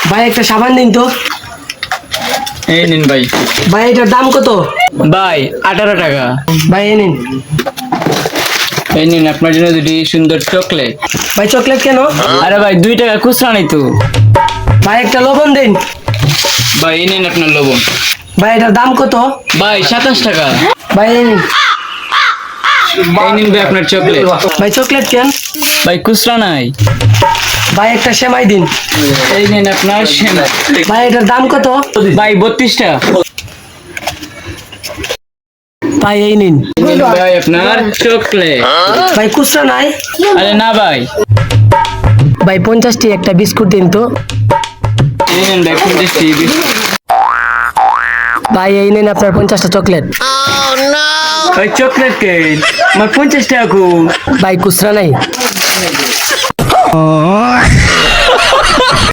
ভাই একটা সাবান দিন তো। এই নিন ভাই। ভাই এটার দাম কত? ভাই 18 টাকা। ভাই এই নিন। এই নিন আপনার জন্য দুটি সুন্দর চকলেট। ভাই চকলেট কেন? আরে ভাই 2 টাকা খুচরা নেই তো। ভাই একটা লবণ দিন। ভাই এই নিন আপনার লবণ। ভাই এটার দাম কত? ভাই 27 টাকা। ভাই এই নিন। এই নিন ভাই আপনার চকলেট। ভাই চকলেট কেন? ভাই খুচরা নাই। ভাই একটা সেমাই দিন। এই নিন আপনার সেমাই। ভাই এটার দাম কত? ভাই 32 টাকা। ভাই এই নিন। এই নিন ভাই আপনার চকলেট। ভাই খুচরা নাই? আরে না ভাই। ভাই 50টি একটা বিস্কুট দিন তো। এই নিন ভাই 50 টাকা। ভাই এই নিন আপনার 50টা চকলেট। ভাই চকলেট কে আমার 50 টাকা কো। ভাই খুচরা নাই।